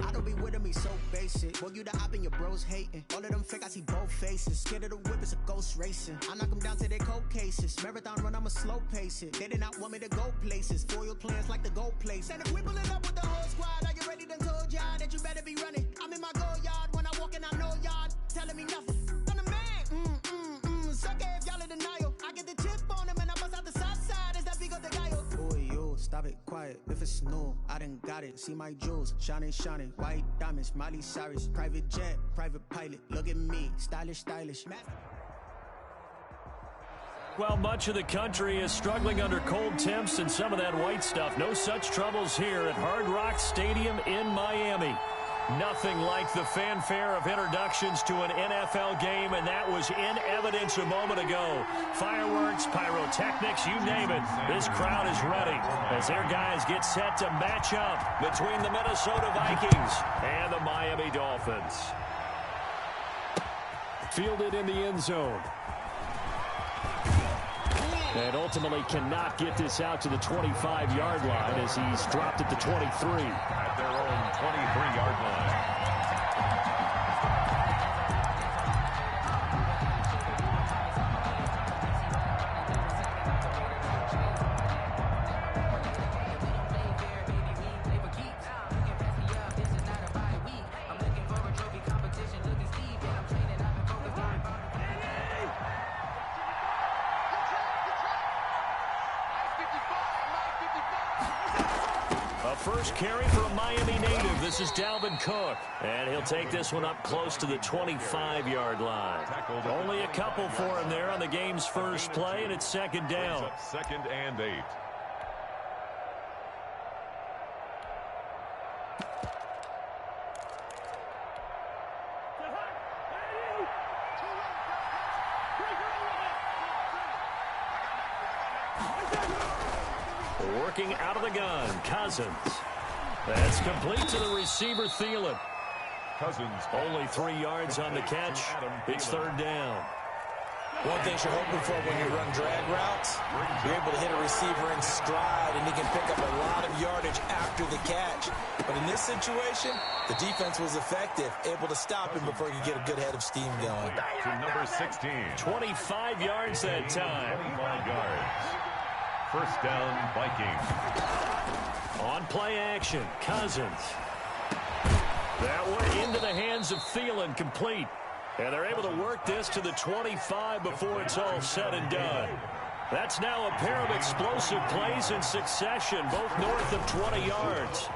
I don't be with me so basic. Boy, you the op and your bros hating. All of them fake, I see both faces. Scared of the whip, it's a ghost racing. I knock them down to their cold cases. Marathon run, I'ma slow pace it. They did not want me to go places. Foil plans like the gold place. And if we pulling up with the whole squad, are you ready to told y'all that you better be running? I'm in my go yard. When I walk in, I know y'all telling me nothing. I'm the man. Sucker if y'all in denial. I get the chip on them and I bust out the south side. Is that big of the guy? Boy, yo, stop it, quiet. If it's snow, I done got it. See my jewels, shining, shining. White diamonds, Miley Cyrus. Private jet, private pilot. Look at me, stylish, stylish. Well, much of the country is struggling under cold temps and some of that white stuff. No such troubles here at Hard Rock Stadium in Miami. Nothing like the fanfare of introductions to an NFL game, and that was in evidence a moment ago. Fireworks, pyrotechnics, you name it. This crowd is ready as their guys get set to match up between the Minnesota Vikings and the Miami Dolphins. Fielded in the end zone. And ultimately cannot get this out to the 25-yard line as he's dropped at the 23. At their own 23-yard line. First carry for a Miami native. This is Dalvin Cook. And he'll take this one up close to the 25-yard line. Only a couple for him there on the game's first play, and it's second down. Second and 8. Working out of the gun, Cousins. That's complete to the receiver, Thielen. Cousins only 3 yards on the catch. It's third down. One thing you're hoping for when you run drag routes, you're able to hit a receiver in stride, and he can pick up a lot of yardage after the catch. But in this situation, the defense was effective, able to stop him before he could get a good head of steam going. To number 16. 25 yards that time. 25 yards. First down, Vikings. On play action, Cousins. That went into the hands of Thielen, complete. And they're able to work this to the 25 before it's all said and done. That's now a pair of explosive plays in succession, both north of 20 yards.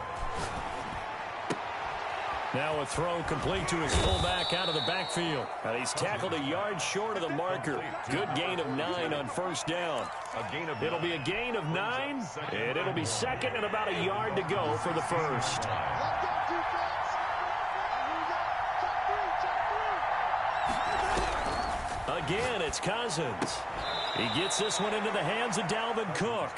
Now a throw complete to his fullback out of the backfield. And he's tackled a yard short of the marker. Good gain of 9 on first down. It'll be a gain of 9, and it'll be second and about a yard to go for the first. Again, it's Cousins. He gets this one into the hands of Dalvin Cook.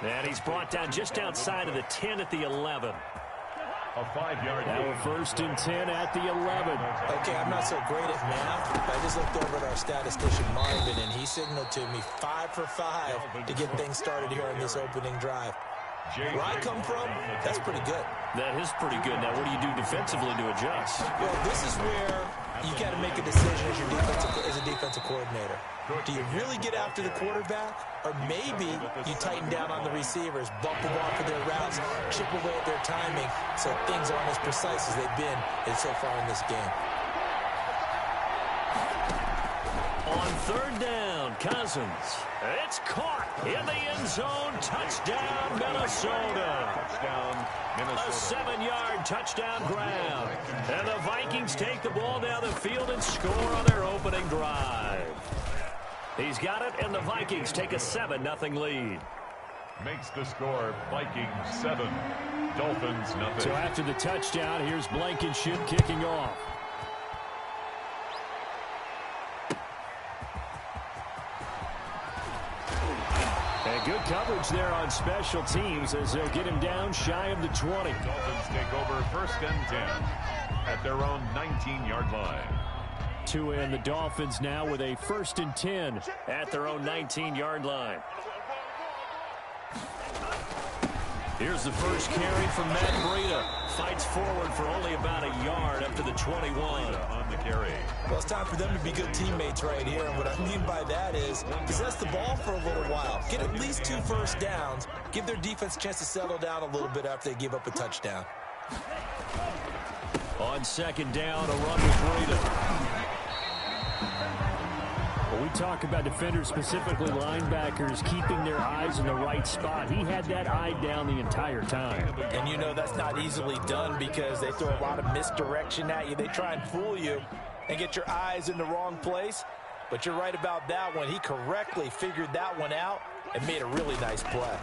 And he's brought down just outside of the 10 at the 11. A 5-yard now a first and 10 at the 11. Okay, I'm not so great at math. I just looked over at our statistician, Marvin, and he signaled to me 5 for 5 to get things started here on this opening drive. Where I come from, that's pretty good. That is pretty good. Now, what do you do defensively to adjust? Well, this is where you got to make a decision as a defensive coordinator. Do you really get after the quarterback? Or maybe you tighten down on the receivers, bump them off of their routes, chip away at their timing so things aren't as precise as they've been so far in this game. On third down, Cousins. It's caught in the end zone. Touchdown, Minnesota. Touchdown, Minnesota. A 7-yard touchdown grab. And the Vikings take the ball down the field and score on their opening drive. He's got it, and the Vikings take a 7-0 lead. Makes the score Vikings 7, Dolphins 0. So after the touchdown, here's Blankenship kicking off. And good coverage there on special teams as they'll get him down shy of the 20. Dolphins take over first and 10 at their own 19-yard line. Tua and the Dolphins now with a first and 10 at their own 19-yard line. Here's the first carry from Matt Breida. Fights forward for only about a yard up to the 21. On the carry. Well, it's time for them to be good teammates right here. And what I mean by that is possess the ball for a little while. Get at least 2 first downs. Give their defense a chance to settle down a little bit after they give up a touchdown. On second down, a run with Breida. When we talk about defenders, specifically linebackers, keeping their eyes in the right spot, he had that eye down the entire time. And you know that's not easily done because they throw a lot of misdirection at you. They try and fool you and get your eyes in the wrong place. But you're right about that one. He correctly figured that one out and made a really nice play.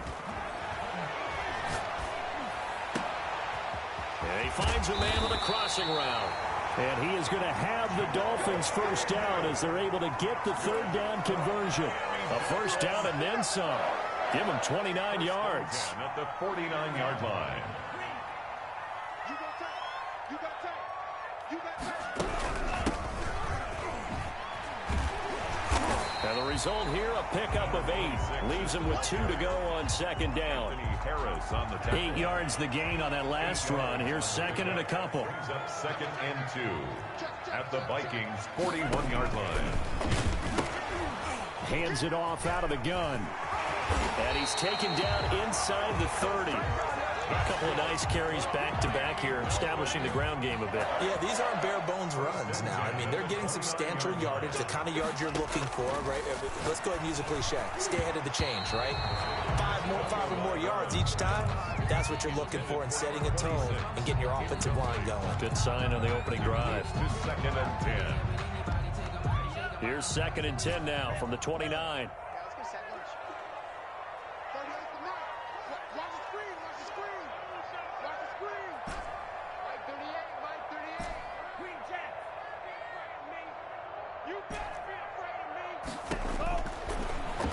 And he finds a man on the crossing route. And he is going to have the Dolphins first down as they're able to get the third down conversion. A first down and then some. Give him 29 yards. At the 49-yard line. And the result here, a pickup of 8. Leaves him with 2 to go on second down. Harris on the 8 yards the gain on that last run. Here's second and a couple. Brings up 2nd and 2 at the Vikings 41-yard line. Hands it off out of the gun. And he's taken down inside the 30. A couple of nice carries back-to-back here, establishing the ground game a bit. Yeah, these aren't bare-bones runs now. I mean, they're getting substantial yardage, the kind of yards you're looking for, right? Let's go ahead and use a cliche. Stay ahead of the change, right? 5 or more yards each time. That's what you're looking for in setting a tone and getting your offensive line going. Good sign on the opening drive. To 2nd and 10. Here's 2nd and 10 now from the 29.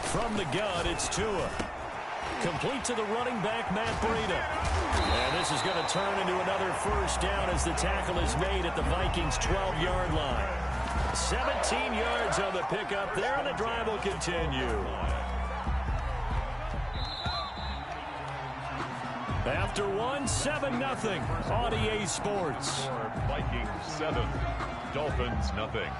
From the gun, it's Tua. Complete to the running back, Matt Breida. And this is going to turn into another first down as the tackle is made at the Vikings' 12-yard line. 17 yards on the pickup there, and the drive will continue. After 1, 7-0 on EA Sports. Vikings 7, Dolphins nothing.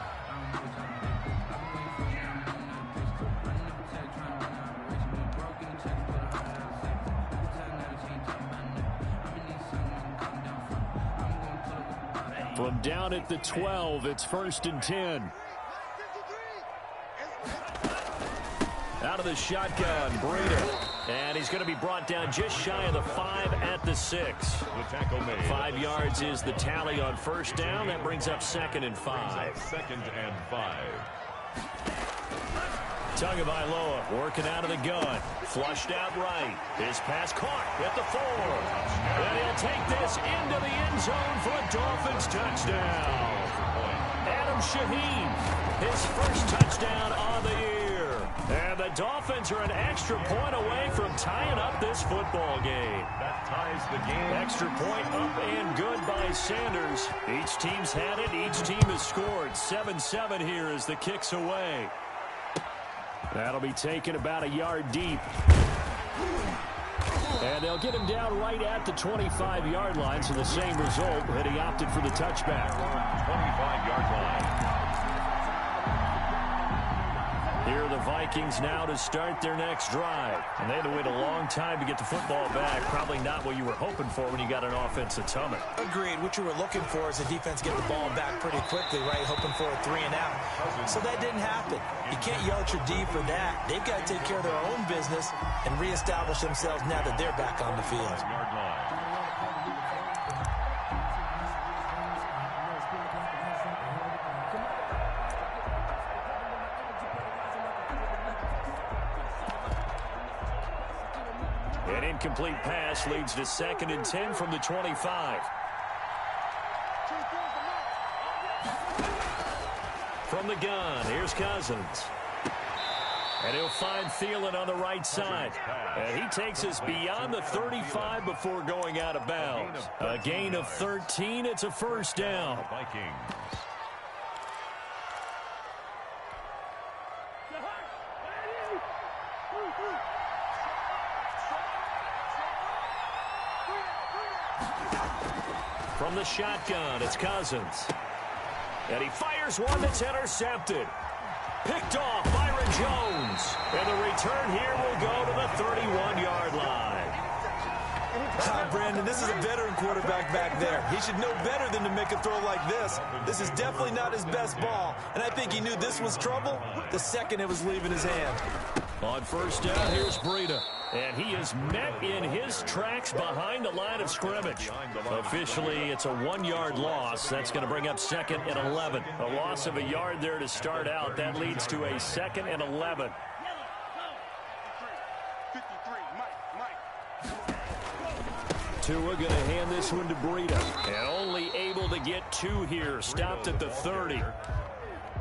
From down at the 12, it's 1st and 10. Out of the shotgun, Breida. And he's going to be brought down just shy of the 5 at the 6. The tackle made. 5 yards is the tally on first down. That brings up 2nd and 5. 2nd and 5. Tagovailoa working out of the gun. Flushed out right. His pass caught at the 4. And he'll take this into the end zone for a Dolphins touchdown. Adam Shaheen, his first touchdown on the year. And the Dolphins are an extra point away from tying up this football game. That ties the game. Extra point up and good by Sanders. Each team's had it. Each team has scored. 7-7 here as the kick's away. That'll be taken about a yard deep. And they'll get him down right at the 25-yard line, so the same result, but he opted for the touchback. 25-yard line. Here are the Vikings now to start their next drive. And they had to wait a long time to get the football back. Probably not what you were hoping for when you got an offense that's humming. Agreed. What you were looking for is the defense get the ball back pretty quickly, right? Hoping for a 3 and out. So that didn't happen. You can't yell at your D for that. They've got to take care of their own business and reestablish themselves now that they're back on the field. Yard line. An incomplete pass leads to 2nd and 10 from the 25. From the gun, here's Cousins. And he'll find Thielen on the right side. And he takes us beyond the 35 before going out of bounds. A gain of 13, it's a first down. Vikings. From the shotgun, it's Cousins. And he fires one that's intercepted. Picked off Byron Jones. And the return here will go to the 31-yard line. Brandon, this is a veteran quarterback back there. He should know better than to make a throw like this. This is definitely not his best ball. And I think he knew this was trouble the second it was leaving his hand. On first down, here's Breida. And he is met in his tracks behind the line of scrimmage. Officially, it's a 1-yard loss. That's going to bring up 2nd and 11. A loss of a yard there to start out. That leads to a 2nd and 11. Tua going to hand this one to Breida. And only able to get 2 here. Stopped at the 30.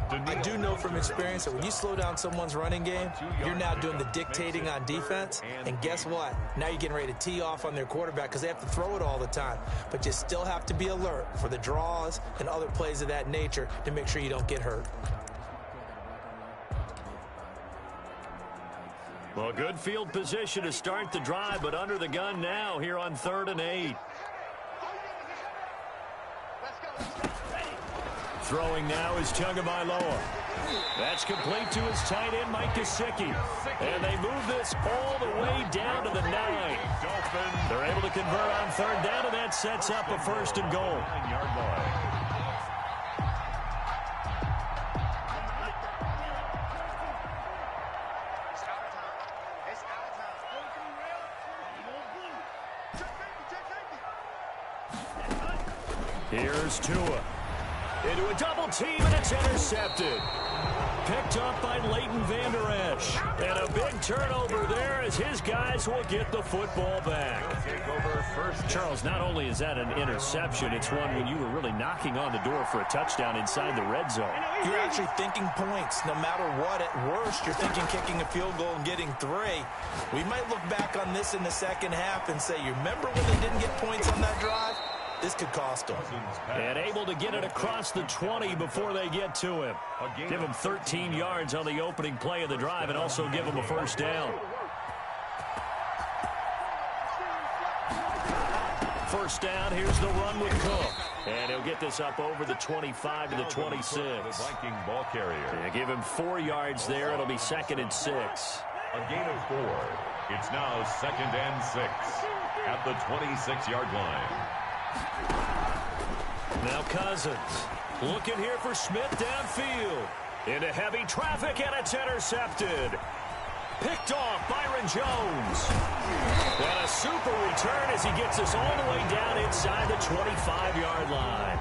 I do know from experience that when you slow down someone's running game, you're now doing the dictating on defense. And guess what? Now you're getting ready to tee off on their quarterback because they have to throw it all the time. But you still have to be alert for the draws and other plays of that nature to make sure you don't get hurt. Well, good field position to start the drive, but under the gun now here on 3rd and 8. Throwing now is Tagovailoa. That's complete to his tight end, Mike Gesicki. And they move this all the way down to the 9. They're able to convert on 3rd down, and that sets up a 1st and goal. 9-yard line. Here's Tua. Into a double team, and it's intercepted. Picked up by Leighton Vander Esch. And a big turnover there as his guys will get the football back. Charles, not only is that an interception, it's one when you were really knocking on the door for a touchdown inside the red zone. You're actually thinking points. No matter what, at worst, you're thinking kicking a field goal and getting 3. We might look back on this in the second half and say, you remember when they didn't get points on that drive? This could cost them. And able to get it across the 20 before they get to him. Give him 13 yards on the opening play of the drive and also give him a 1st down. 1st down, here's the run with Cook. And he'll get this up over the 25 to the 26. Viking ball carrier. And give him 4 yards there. It'll be 2nd and 6. A gain of 4. It's now 2nd and 6 at the 26-yard line. Now Cousins looking here for Smith downfield. Into heavy traffic, and it's intercepted. Picked off Byron Jones. And a super return as he gets us all the way down inside the 25-yard line.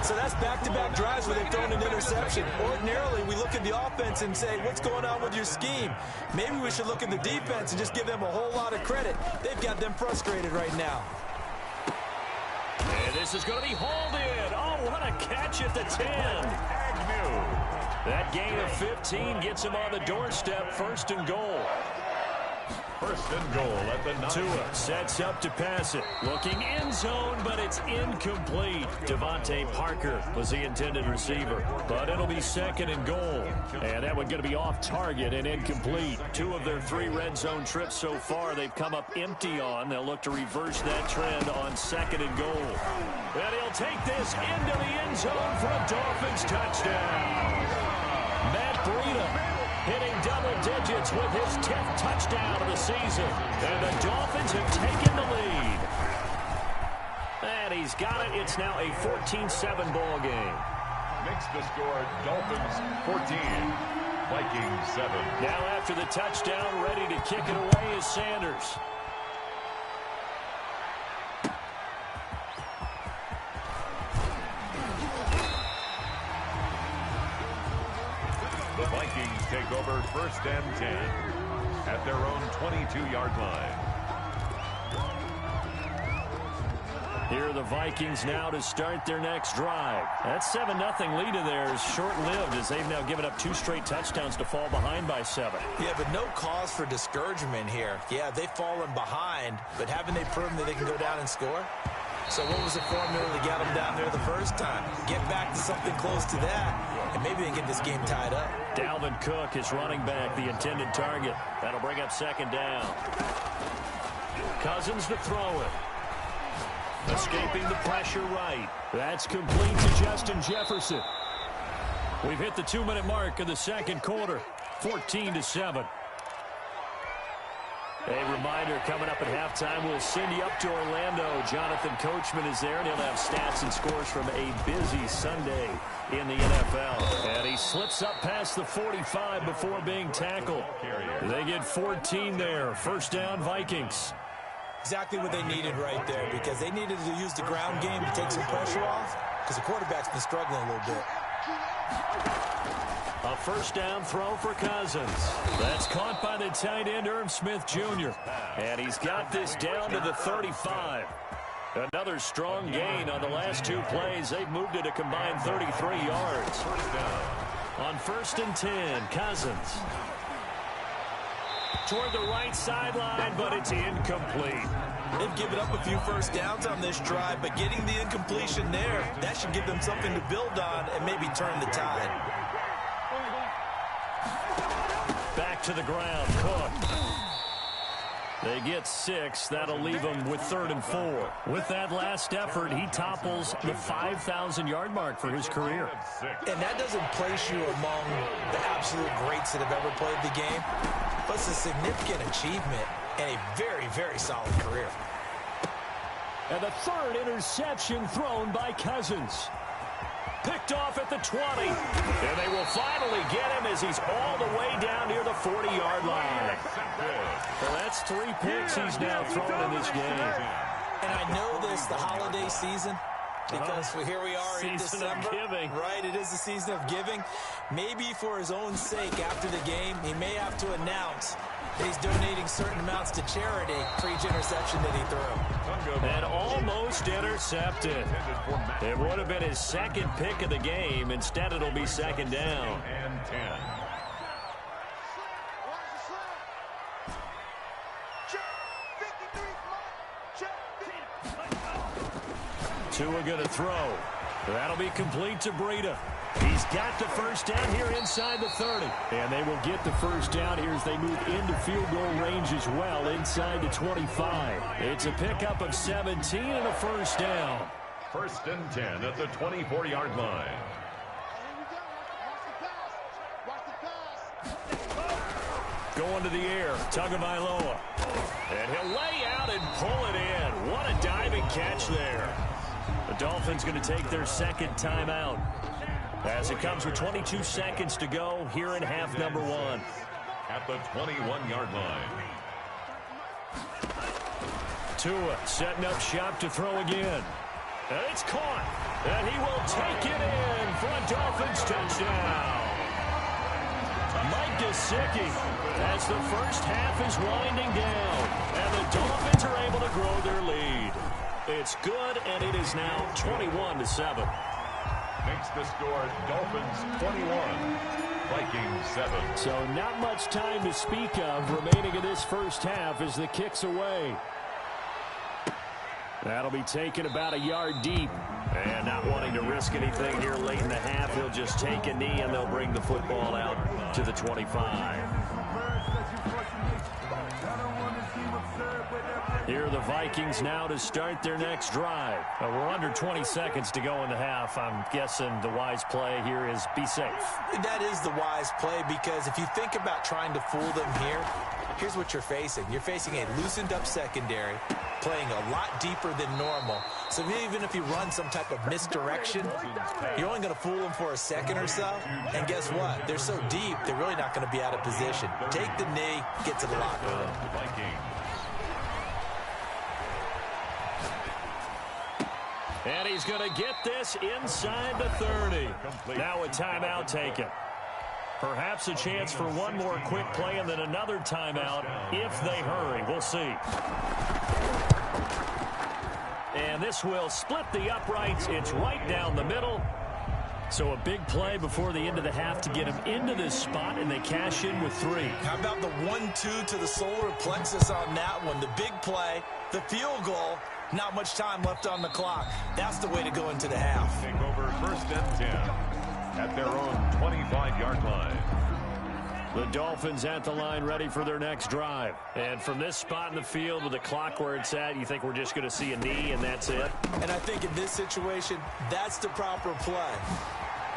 So that's back-to-back drives where they've thrown an interception. Ordinarily, we look at the offense and say, what's going on with your scheme? Maybe we should look at the defense and just give them a whole lot of credit. They've got them frustrated right now. And this is going to be hauled in. Oh, what a catch at the 10. That gain of 15 gets him on the doorstep. 1st and goal. 1st and goal at the 9. Tua sets up to pass it. Looking end zone, but it's incomplete. Devontae Parker was the intended receiver. But it'll be 2nd and goal. And that one going to be off target and incomplete. 2 of their 3 red zone trips so far they've come up empty on. They'll look to reverse that trend on 2nd and goal. And he'll take this into the end zone for a Dolphins touchdown. Matt Breida hitting double digits with his 10th touchdown of the season. And the Dolphins have taken the lead. And he's got it. It's now a 14-7 ball game. Makes the score Dolphins 14, Vikings 7. Now after the touchdown, ready to kick it away is Sanders. The Vikings take over 1st and 10 at their own 22-yard line. Here are the Vikings now to start their next drive. That 7-0 lead of theirs is short-lived as they've now given up 2 straight touchdowns to fall behind by 7. Yeah, but no cause for discouragement here. Yeah, they've fallen behind, but haven't they proven that they can go down and score? So what was the formula to get them down there the first time? Get back to something close to that, and maybe they can get this game tied up. Dalvin Cook is running back, the intended target. That'll bring up 2nd down. Cousins to throw it. Escaping the pressure right. That's complete to Justin Jefferson. We've hit the 2-minute mark of the second quarter. 14-7. A reminder, coming up at halftime, we'll send you up to Orlando. Jonathan Coachman is there, and he'll have stats and scores from a busy Sunday in the NFL. And he slips up past the 45 before being tackled. They get 14 there. First down, Vikings. Exactly what they needed right there, because they needed to use the ground game to take some pressure off, because the quarterback's been struggling a little bit. A first down throw for Cousins. That's caught by the tight end, Irv Smith Jr. And he's got this down to the 35. Another strong gain on the last two plays. They've moved it a combined 33 yards. On 1st and 10, Cousins. Toward the right sideline, but it's incomplete. They've given up a few first downs on this drive, but getting the incompletion there, that should give them something to build on and maybe turn the tide. Back to the ground, Cook. They get 6. That'll leave them with 3rd and 4. With that last effort, he topples the 5,000-yard mark for his career. And that doesn't place you among the absolute greats that have ever played the game, but it's a significant achievement and a very, very solid career. And the 3rd interception thrown by Cousins. Picked off at the 20. And they will finally get him as he's all the way down near the 40-yard line. Well, that's 3 picks he's now thrown in this game. And I know this, the holiday season, because here we are in December. Season of giving. Right, it is the season of giving. Maybe for his own sake after the game, he may have to announce that he's donating certain amounts to charity for each interception that he threw. And almost intercepted. It would have been his 2nd pick of the game. Instead, it'll be 2nd down. And 10. Tua going to throw. That'll be complete to Breida. He's got the first down here inside the 30. And they will get the first down here as they move into field goal range as well, inside the 25. It's a pickup of 17 and a first down. 1st and 10 at the 24-yard line. Going to the air, Tagovailoa. And he'll lay out and pull it in. What a diving catch there. The Dolphins going to take their 2nd timeout, as it comes with 22 seconds to go here in half number 1. At the 21-yard line. Tua setting up shop to throw again. And it's caught. And he will take it in for a Dolphins touchdown. Mike Gesicki, as the first half is winding down. And the Dolphins are able to grow their lead. It's good, and it is now 21-7. Makes the score Dolphins 21, Vikings 7. So not much time to speak of remaining in this first half as the kick's away. That'll be taken about a yard deep. And not wanting to risk anything here late in the half, he'll just take a knee and they'll bring the football out to the 25. Here are the Vikings now to start their next drive. We're under 20 seconds to go in the half. I'm guessing the wise play here is be safe. That is the wise play, because if you think about trying to fool them here, here's what you're facing. You're facing a loosened up secondary, playing a lot deeper than normal. So even if you run some type of misdirection, you're only going to fool them for a second or so. And guess what? They're so deep, they're really not going to be out of position. Take the knee, get to the locker room. And he's going to get this inside the 30. Now a timeout taken. Perhaps a chance for one more quick play and then another timeout if they hurry. We'll see. And this will split the uprights. It's right down the middle. So a big play before the end of the half to get him into this spot, and they cash in with 3. How about the 1-2 to the solar plexus on that one? The big play, the field goal. Not much time left on the clock. That's the way to go into the half. Take over 1st and 10 at their own 25-yard line. The Dolphins at the line, ready for their next drive. And from this spot in the field with the clock where it's at, you think we're just going to see a knee and that's it? And I think in this situation, that's the proper play.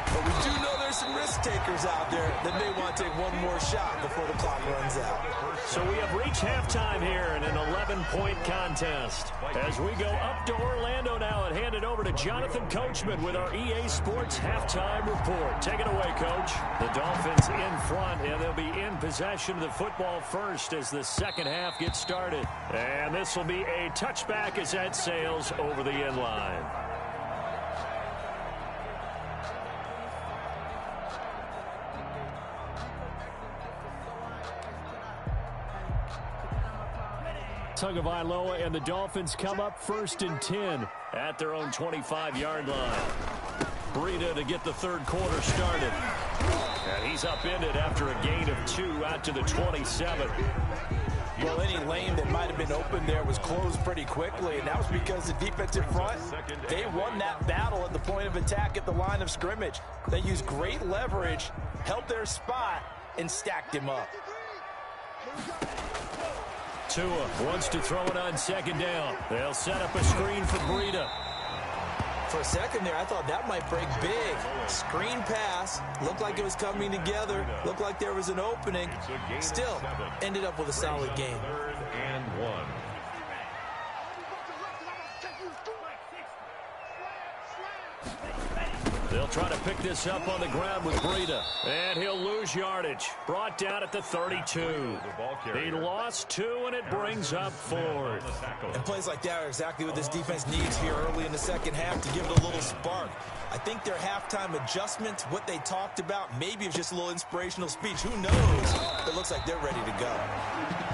But we do know there's some risk takers out there that may want to take one more shot before the clock runs out. So we have reached halftime here in an 11-point contest. As we go up to Orlando now and hand it over to Jonathan Coachman with our EA Sports Halftime Report. Take it away, Coach. The Dolphins in front, and they'll be in possession of the football first as the second half gets started. And this will be a touchback as that sails over the end line. Tagovailoa and the Dolphins come up 1st and 10 at their own 25-yard line. Breida to get the third quarter started. And he's upended after a gain of 2 out to the 27. Well, any lane that might have been open there was closed pretty quickly, and that was because the defensive front, they won that battle at the point of attack at the line of scrimmage. They used great leverage, held their spot, and stacked him up. Tua wants to throw it on second down. They'll set up a screen for Breida. For a second there, I thought that might break big. Screen pass. Looked like it was coming together. Looked like there was an opening. Still, ended up with a solid game. 3rd and 1. They'll try to pick this up on the ground with Breida. And he'll lose yardage. Brought down at the 32. He lost 2, and it brings up 4th. And plays like that are exactly what this defense needs here early in the second half to give it a little spark. I think their halftime adjustment, what they talked about, maybe it's just a little inspirational speech. Who knows? It looks like they're ready to go.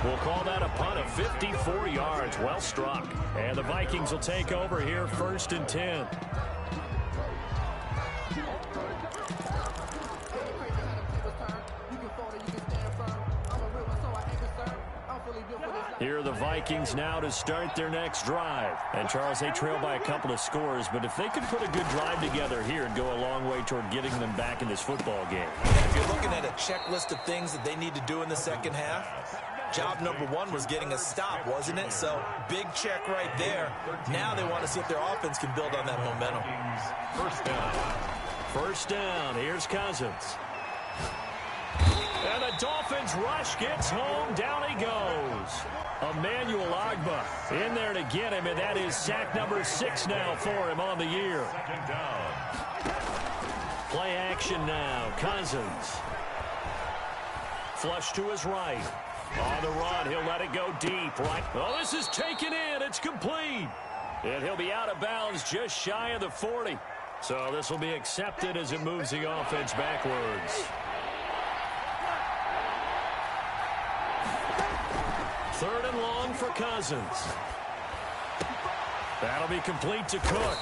We'll call that a punt of 54 yards. Well struck. And the Vikings will take over here 1st and 10. Here are the Vikings now to start their next drive. And, Charles, they trail by a couple of scores, but if they could put a good drive together here, it'd go a long way toward getting them back in this football game. And if you're looking at a checklist of things that they need to do in the second half, job number 1 was getting a stop, wasn't it? So, big check right there. Now they want to see if their offense can build on that momentum. First down. Here's Cousins. And the Dolphins rush gets home. Down he goes. Emmanuel Ogbah in there to get him, and that is sack number 6 now for him on the year. Play action now. Cousins. Flush to his right. On the run, he'll let it go deep. Right. Oh, this is taken in. It's complete. And he'll be out of bounds just shy of the 40. So this will be accepted as it moves the offense backwards. 3rd and long for Cousins. That'll be complete to Cook.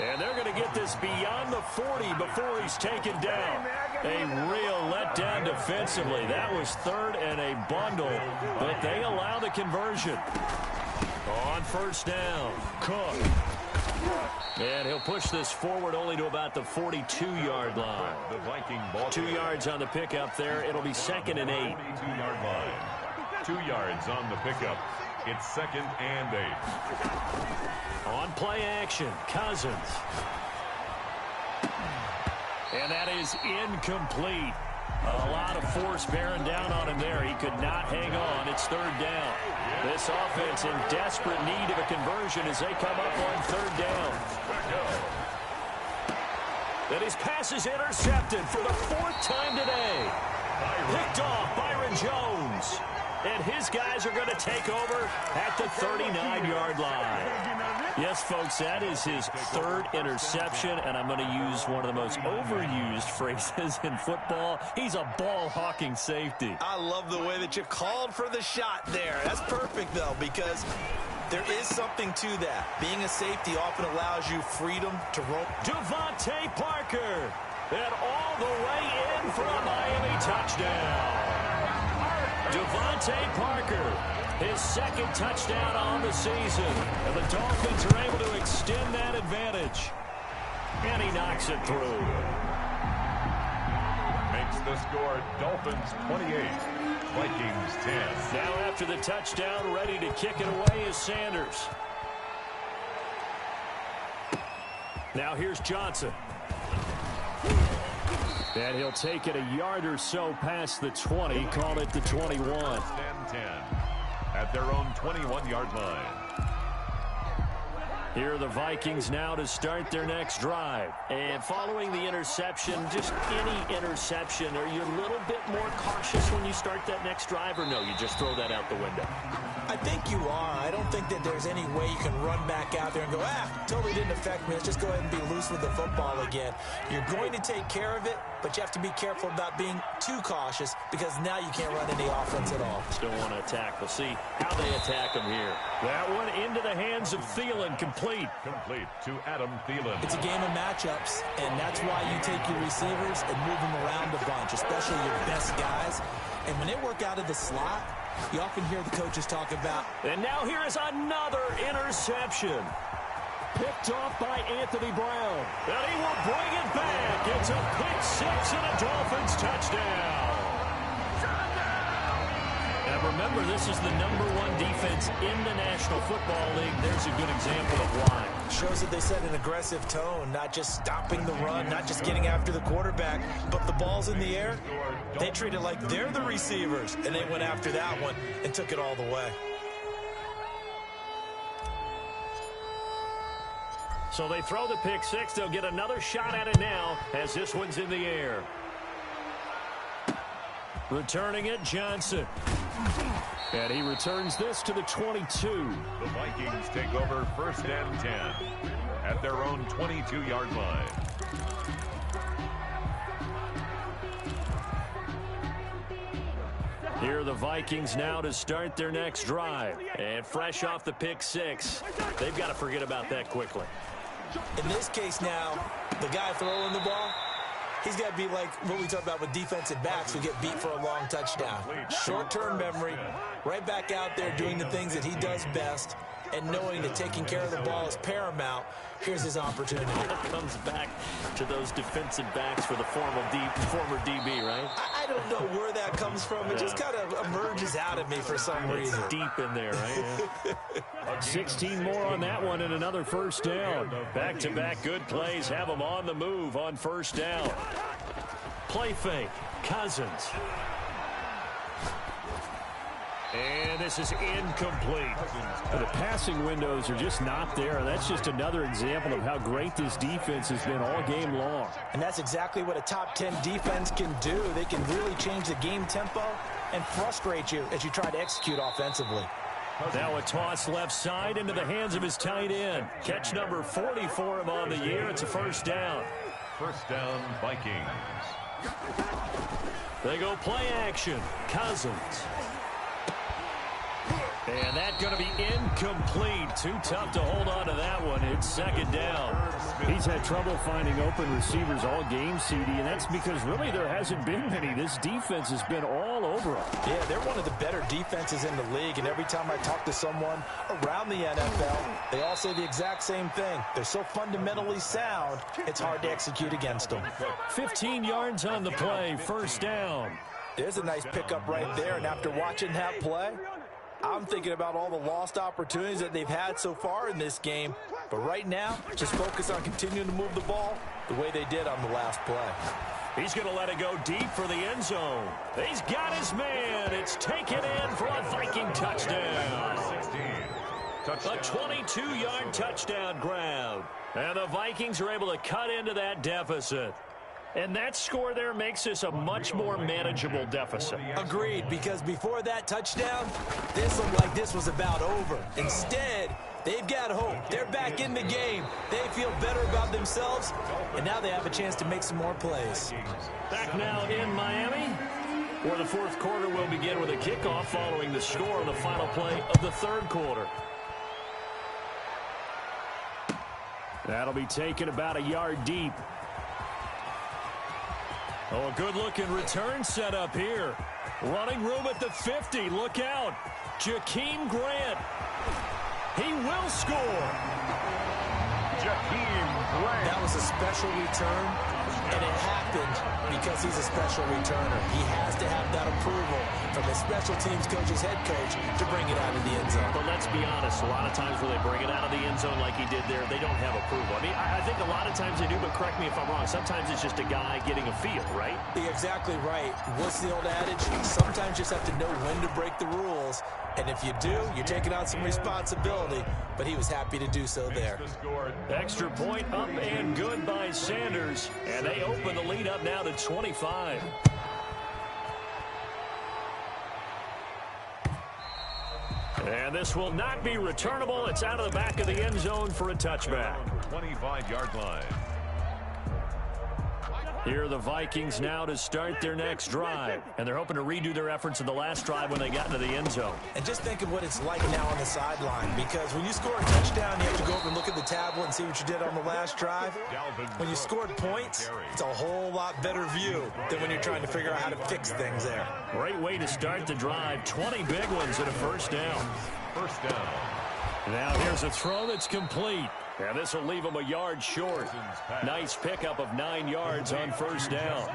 And they're going to get this beyond the 40 before he's taken down. A real letdown defensively. That was 3rd and a bundle, but they allow the conversion. On first down, Cook. And he'll push this forward only to about the 42-yard line. 2 yards on the pickup there. It'll be 2nd and 8. 2-yard line. 2 yards on the pickup. It's 2nd and 8. On play action, Cousins. And that is incomplete. A lot of force bearing down on him there. He could not hang on. It's 3rd down. This offense in desperate need of a conversion as they come up on 3rd down. Then his pass is intercepted for the 4th time today. Picked off Byron Jones. And his guys are going to take over at the 39-yard line. Yes, folks, that is his 3rd interception, and I'm going to use one of the most overused phrases in football. He's a ball-hawking safety. I love the way that you called for the shot there. That's perfect, though, because there is something to that. Being a safety often allows you freedom to roam. Devontae Parker, and all the way in for a Miami touchdown. Devontae Parker, his 2nd touchdown on the season. And the Dolphins are able to extend that advantage. And he knocks it through. The score, Dolphins 28, Vikings 10. Now after the touchdown, ready to kick it away is Sanders. Now here's Johnson. And he'll take it a yard or so past the 20, call it the 21. 10-10 at their own 21-yard line. Here are the Vikings now to start their next drive. And following the interception, just any interception, are you a little bit more cautious when you start that next drive, or no, you just throw that out the window? I think you are. I don't think that there's any way you can run back out there and go, totally didn't affect me. Let's just go ahead and be loose with the football again. You're going to take care of it, but you have to be careful about being too cautious because now you can't run any offense at all. Still want to attack. We'll see how they attack him here. That one into the hands of Thielen, complete to Adam Thielen. It's a game of matchups, and that's why you take your receivers and move them around a bunch, especially your best guys. And when they work out of the slot, you often hear the coaches talk about. And now here is another interception. Picked off by Anthony Brown. And he will bring it back. It's a pick six and a Dolphins touchdown. Now remember, this is the #1 defense in the National Football League. There's a good example of why. Shows that they set an aggressive tone, not just stopping the run, not just getting after the quarterback, but the ball's in the air. They treat it like they're the receivers, and they went after that one and took it all the way. So they throw the pick six. They'll get another shot at it now as this one's in the air. Returning it, Johnson. And he returns this to the 22. The Vikings take over 1st and 10 at their own 22-yard line. Here are the Vikings now to start their next drive. And fresh off the pick six, they've got to forget about that quickly. In this case now, the guy throwing the ball, he's got to be like what we talk about with defensive backs who get beat for a long touchdown. Short-term memory, right back out there doing the things that he does best, and knowing that taking care of the ball is paramount. Here's his opportunity. It comes back to those defensive backs for the former DB, right? I don't know where that comes from. It just kind of emerges out of me for some reason. It's deep in there, right? Yeah. 16 more on that one and another first down. Back-to-back good plays have them on the move on first down. Play fake. Cousins. And this is incomplete. The passing windows are just not there. That's just another example of how great this defense has been all game long. And that's exactly what a top 10 defense can do. They can really change the game tempo and frustrate you as you try to execute offensively. Now a toss left side into the hands of his tight end. Catch number 40 for him on the year. It's a first down. First down, Vikings. They go play action. Cousins. And that's going to be incomplete. Too tough to hold on to that one. It's second down. He's had trouble finding open receivers all game, CD, and that's because really there hasn't been many. This defense has been all over them. Yeah, they're one of the better defenses in the league, and every time I talk to someone around the NFL, they all say the exact same thing. They're so fundamentally sound, it's hard to execute against them. 15 yards on the play, first down. There's a nice pickup right there, and after watching that play, I'm thinking about all the lost opportunities that they've had so far in this game. But right now, just focus on continuing to move the ball the way they did on the last play. He's going to let it go deep for the end zone. He's got his man. It's taken in for a Viking touchdown. 16. A 22-yard touchdown grab. And the Vikings are able to cut into that deficit. And that score there makes this a much more manageable deficit. Agreed, because before that touchdown, this looked like this was about over. Instead, they've got hope. They're back in the game. They feel better about themselves, and now they have a chance to make some more plays. Back now in Miami, where the fourth quarter will begin with a kickoff following the score on the final play of the third quarter. That'll be taken about a yard deep. Oh, a good-looking return set up here. Running room at the 50. Look out. Jakeem Grant. He will score. Jakeem Grant. That was a special return. And it happened because he's a special returner. He has to have that approval from his special teams coach's head coach to bring it out of the end zone. But let's be honest, a lot of times when they bring it out of the end zone like he did there, they don't have approval. I mean, I think a lot of times they do, but correct me if I'm wrong. Sometimes it's just a guy getting a feel, right? You're exactly right. What's the old adage? Sometimes you just have to know when to break the rules. And if you do, you're taking on some responsibility. But he was happy to do so there. Extra point up and good by Sanders. And they open the lead up now to 25. And this will not be returnable. It's out of the back of the end zone for a touchback. 25-yard line. Here are the Vikings now to start their next drive. And they're hoping to redo their efforts in the last drive when they got into the end zone. And just think of what it's like now on the sideline. Because when you score a touchdown, you have to go over and look at the tablet and see what you did on the last drive. When you scored points, it's a whole lot better view than when you're trying to figure out how to fix things there. Great way to start the drive. 20 big ones and a first down. First down. Now here's a throw that's complete. And this will leave him a yard short. Nice pickup of 9 yards on first down.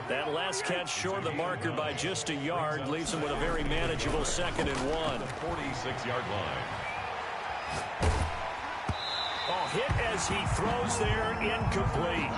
That last catch short of the marker by just a yard leaves him with a very manageable 2nd and 1. 46-yard line. Oh, hit as he throws there, incomplete.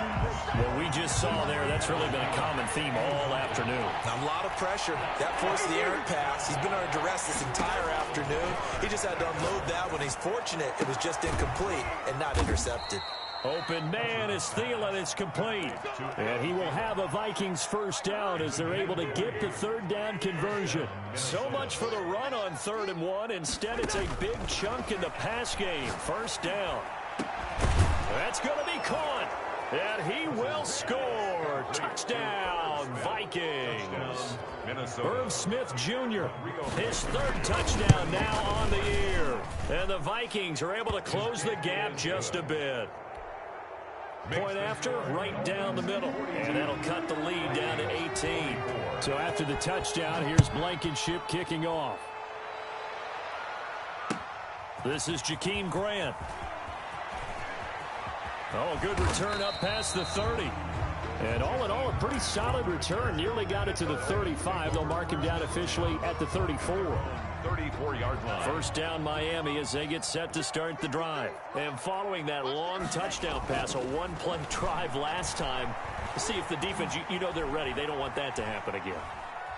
What we just saw there, that's really been a common theme all afternoon. A lot of pressure. That forced the errant pass. He's been under duress this entire afternoon. He just had to unload that one. He's fortunate it was just incomplete and not intercepted. Open man is Thielen. It's complete. And he will have a Vikings first down as they're able to get the third down conversion. So much for the run on 3rd and 1. Instead, it's a big chunk in the pass game. First down. That's going to be caught. And he will score. Touchdown, Vikings. Irv Smith Jr., his 3rd touchdown now on the year. And the Vikings are able to close the gap just a bit. Point after, right down the middle. And that'll cut the lead down to 18. So after the touchdown, here's Blankenship kicking off. This is Jakeem Grant. Oh, good return up past the 30. And all in all, a pretty solid return. Nearly got it to the 35. They'll mark him down officially at the 34. 34-yard line. First down Miami as they get set to start the drive. And following that long touchdown pass, a one-play drive last time, see if the defense, you know they're ready. They don't want that to happen again.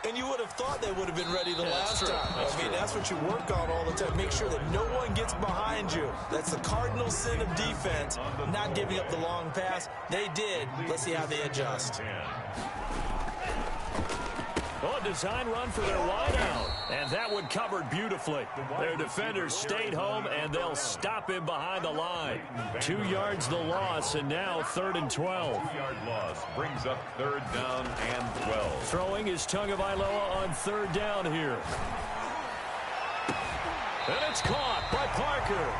And you would have thought they would have been ready the last time. I mean, that's what you work on all the time. Make sure that no one gets behind you. That's the cardinal sin of defense, not giving up the long pass. They did. Let's see how they adjust. Oh, design run for their wideout. And that one covered beautifully. Their defenders stayed home, and they'll stop him behind the line. 2 yards the loss, and now 3rd and 12. 2-yard loss brings up 3rd down and 12. Throwing is Tagovailoa on 3rd down here. And it's caught by Parker.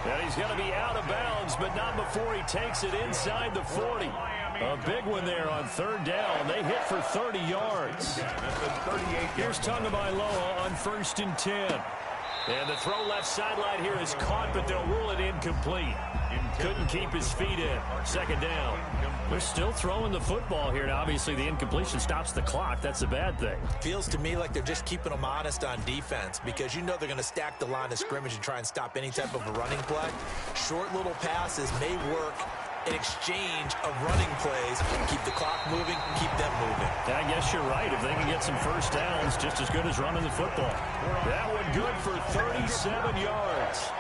And he's going to be out of bounds, but not before he takes it inside the 40. A big one there on 3rd down. They hit for 30 yards. Here's Tagovailoa on 1st and 10. And the throw left sideline here is caught, but they'll rule it incomplete. Couldn't keep his feet in. 2nd down. They're still throwing the football here. Now, obviously, the incompletion stops the clock. That's a bad thing. Feels to me like they're just keeping them honest on defense because you know they're going to stack the line of scrimmage and try and stop any type of a running play. Short little passes may work in exchange of running plays. Keep the clock moving, keep them moving. I guess you're right. If they can get some first downs, just as good as running the football. That one good for 37 yards.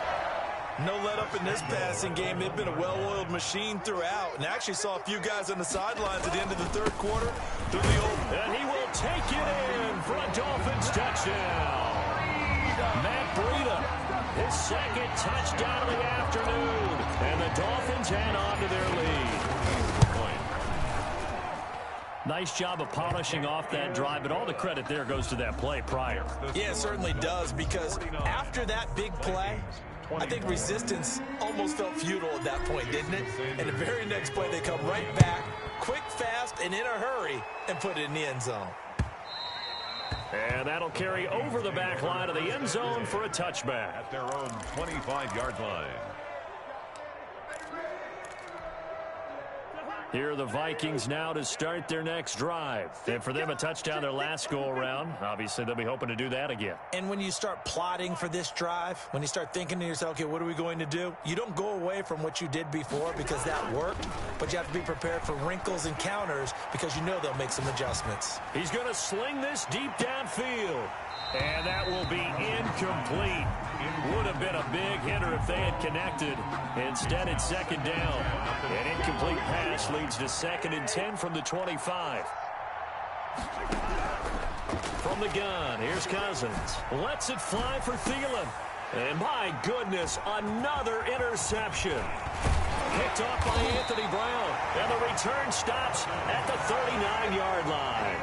No let up in this passing game. They've been a well-oiled machine throughout. And actually saw a few guys on the sidelines at the end of the 3rd quarter. And he will take it in for a Dolphins touchdown. Matt Breida, his 2nd touchdown of the afternoon. And the Dolphins hang on to their lead. Nice job of polishing off that drive, but all the credit there goes to that play prior. Yeah, it certainly does, because after that big play, I think resistance almost felt futile at that point, didn't it? And the very next play, they come right back, quick, fast, and in a hurry, and put it in the end zone. And that'll carry over the back line of the end zone for a touchback. At their own 25-yard line. Here are the Vikings now to start their next drive. And for them, a touchdown their last go-around. Obviously, they'll be hoping to do that again. And when you start plotting for this drive, when you start thinking to yourself, okay, what are we going to do? You don't go away from what you did before because that worked, but you have to be prepared for wrinkles and counters because you know they'll make some adjustments. He's going to sling this deep downfield. And that will be incomplete. Would have been a big hitter if they had connected. Instead, it's second down. An incomplete pass leads to 2nd and 10 from the 25. From the gun, here's Cousins. Lets it fly for Thielen. And my goodness, another interception. Picked off by Anthony Brown. And the return stops at the 39-yard line.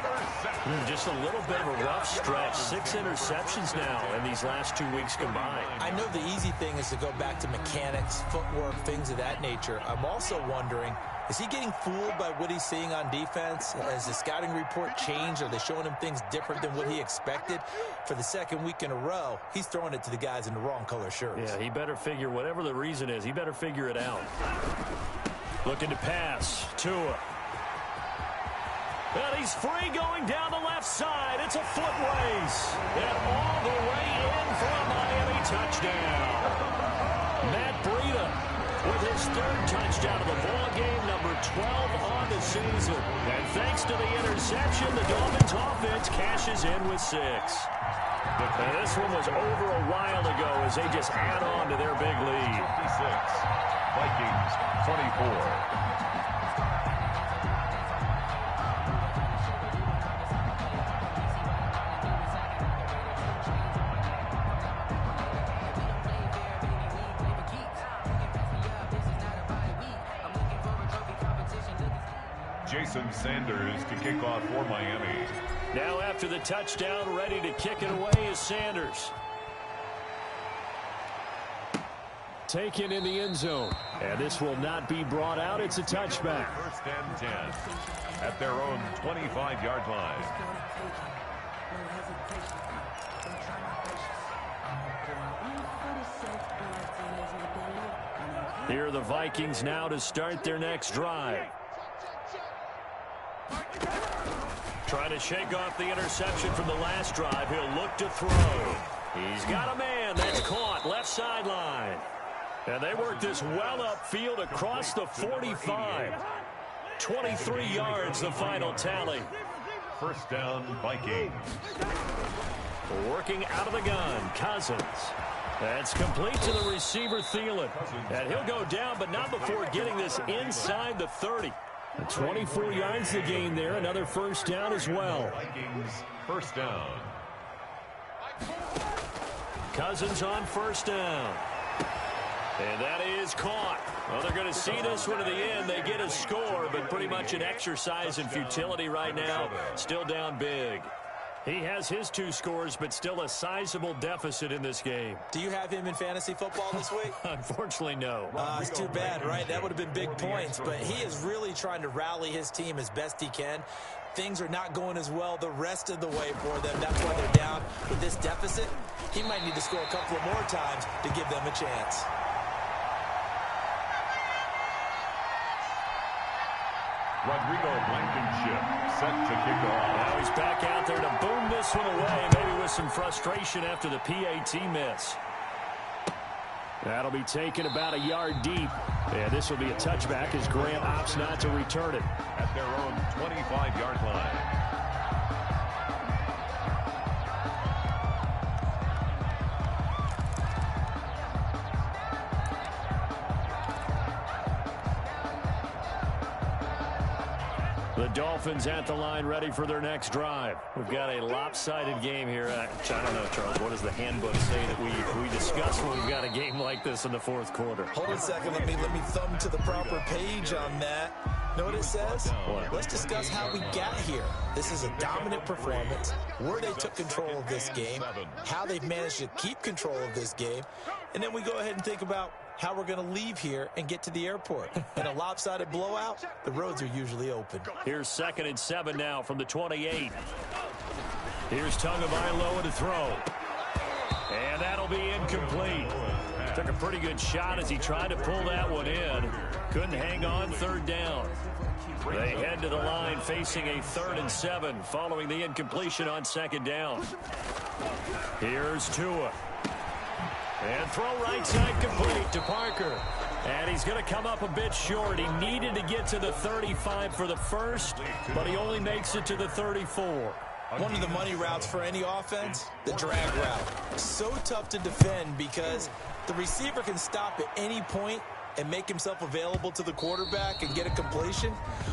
Just a little bit of a rough stretch. 6 interceptions now in these last 2 weeks combined. I know the easy thing is to go back to mechanics, footwork, things of that nature. I'm also wondering, is he getting fooled by what he's seeing on defense? Has the scouting report changed? Are they showing him things different than what he expected? For the second week in a row, he's throwing it to the guys in the wrong color shirts. Yeah, he better figure, whatever the reason is, he better figure it out. Looking to pass. Tua. And he's free going down the left side. It's a foot race. And all the way in for a Miami touchdown. Matt Breida with his 3rd touchdown of the ball game, number 12 on the season. And thanks to the interception, the Dolphins offense cashes in with 6. And this one was over a while ago as they just add on to their big lead. 56, Vikings 24. Jason Sanders to kick off for Miami. Now after the touchdown, ready to kick it away is Sanders. Taken in the end zone. And this will not be brought out. It's a touchback. 1st and 10 at their own 25-yard line. Here are the Vikings now to start their next drive. Trying to shake off the interception from the last drive. He'll look to throw. He's got a man. That's caught. Left sideline. And they work this well upfield across the 45. 23 yards, the final tally. 1st down, Vikings. Working out of the gun, Cousins. That's complete to the receiver, Thielen. And he'll go down, but not before getting this inside the 30. 24 yards to gain there. Another 1st down as well. Vikings 1st down. Cousins on 1st down. And that is caught. Well, they're going to see this one to the end. They get a score, but pretty much an exercise in futility right now. Still down big. He has his 2 scores, but still a sizable deficit in this game. Do you have him in fantasy football this week? Unfortunately, no. It's too bad, right? That would have been big points, but he is really trying to rally his team as best he can. Things are not going as well the rest of the way for them. That's why they're down. With this deficit, he might need to score a couple of more times to give them a chance. Rodrigo Blankenship set to kick off. Now he's back out there to boom this one away, maybe with some frustration after the PAT miss. That'll be taken about a yard deep. And this will be a touchback as Graham opts not to return it. At their own 25-yard line. The Dolphins at the line ready for their next drive. We've got a lopsided game here. I don't know, Charles, what does the handbook say that we discuss when we've got a game like this in the 4th quarter? Hold on a second. Let me thumb to the proper page on that. Know what it says? What? Let's discuss how we got here. This is a dominant performance, where they took control of this game, how they've managed to keep control of this game, and then we go ahead and think about how we're going to leave here and get to the airport. In a lopsided blowout, the roads are usually open. Here's 2nd and 7 now from the 28. Here's Tagovailoa to throw. And that'll be incomplete. Took a pretty good shot as he tried to pull that one in. Couldn't hang on, third down. They head to the line facing a 3rd and 7 following the incompletion on 2nd down. Here's Tua. And throw right side complete to Parker. And he's going to come up a bit short. He needed to get to the 35 for the first, but he only makes it to the 34. One of the money routes for any offense, the drag route. So tough to defend because the receiver can stop at any point and make himself available to the quarterback and get a completion.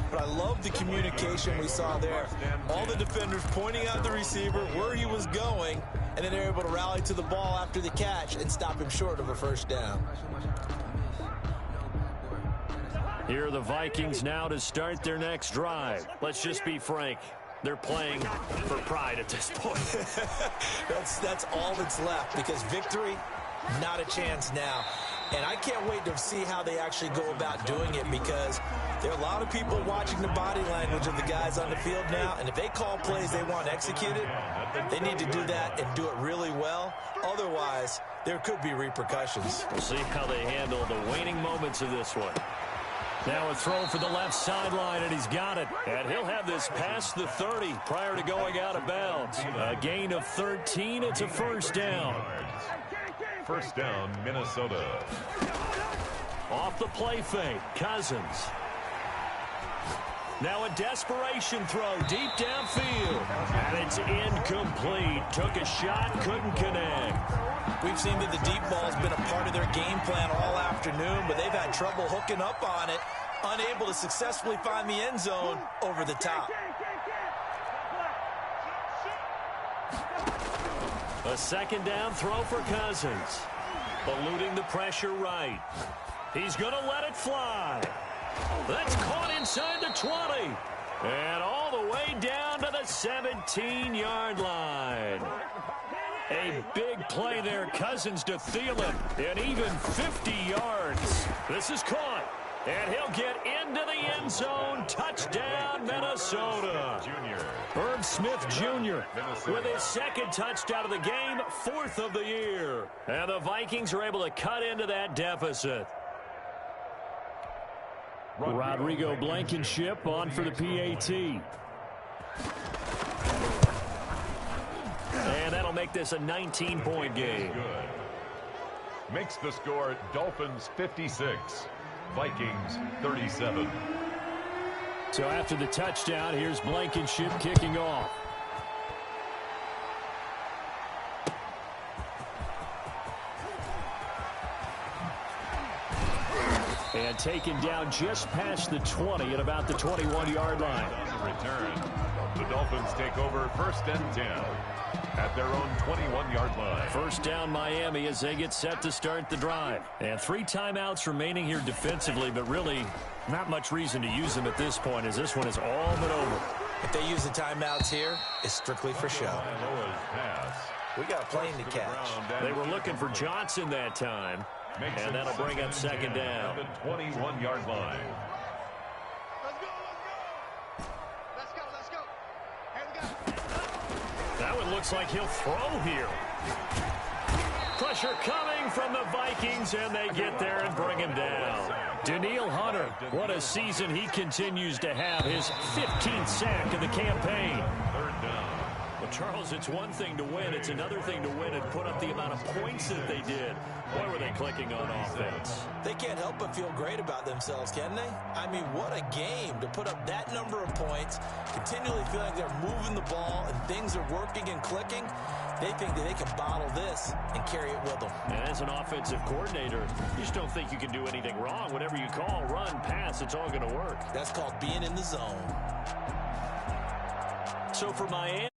But I love the communication we saw there. All the defenders pointing out the receiver where he was going, and then they're able to rally to the ball after the catch and stop him short of a first down. Here are the Vikings now to start their next drive. Let's just be frank. They're playing for pride at this point. That's all that's left because victory, not a chance now. And I can't wait to see how they actually go about doing it because there are a lot of people watching the body language of the guys on the field now. And if they call plays they want executed, they need to do that and do it really well. Otherwise, there could be repercussions. We'll see how they handle the waning moments of this one. Now a throw for the left sideline, and he's got it. And he'll have this past the 30 prior to going out of bounds. A gain of 13. It's a first down. First down, Minnesota. Off the play fake, Cousins. Now a desperation throw deep downfield. And it's incomplete. Took a shot, couldn't connect. We've seen that the deep ball's been a part of their game plan all afternoon, but they've had trouble hooking up on it, unable to successfully find the end zone over the top. A second down throw for Cousins. Eluding the pressure right. He's going to let it fly. That's caught inside the 20. And all the way down to the 17-yard line. A big play there, Cousins to Thielen, and even 50 yards. This is caught, and he'll get into the end zone. Touchdown, Minnesota. Herb Smith Jr. with his second touchdown of the game, 4th of the year. And the Vikings are able to cut into that deficit. Rodrigo Blankenship on for the PAT. And that'll make this a 19-point game. Good. Makes the score Dolphins 56, Vikings 37. So after the touchdown, here's Blankenship kicking off. And taken down just past the 20 at about the 21-yard line. On the return, the Dolphins take over 1st and 10 at their own 21-yard line. First down Miami as they get set to start the drive. And 3 timeouts remaining here defensively, but really not much reason to use them at this point as this one is all but over. If they use the timeouts here, it's strictly for show. We got a plane to catch. They were looking for Johnson that time. And that'll bring up second down. The 21-yard line. Let's go. Here we go. That one looks like he'll throw here. Pressure coming from the Vikings, and they get there and bring him down. Danielle Hunter, what a season he continues to have. His 15th sack of the campaign. Third down. Well, Charles, it's one thing to win. It's another thing to win and put up the amount of points that they did. Boy, were they clicking on offense. They can't help but feel great about themselves, can they? I mean, what a game to put up that number of points, continually feeling like they're moving the ball and things are working and clicking. They think that they can bottle this and carry it with them. And as an offensive coordinator, you just don't think you can do anything wrong. Whatever you call, run, pass, it's all going to work. That's called being in the zone. So for Miami,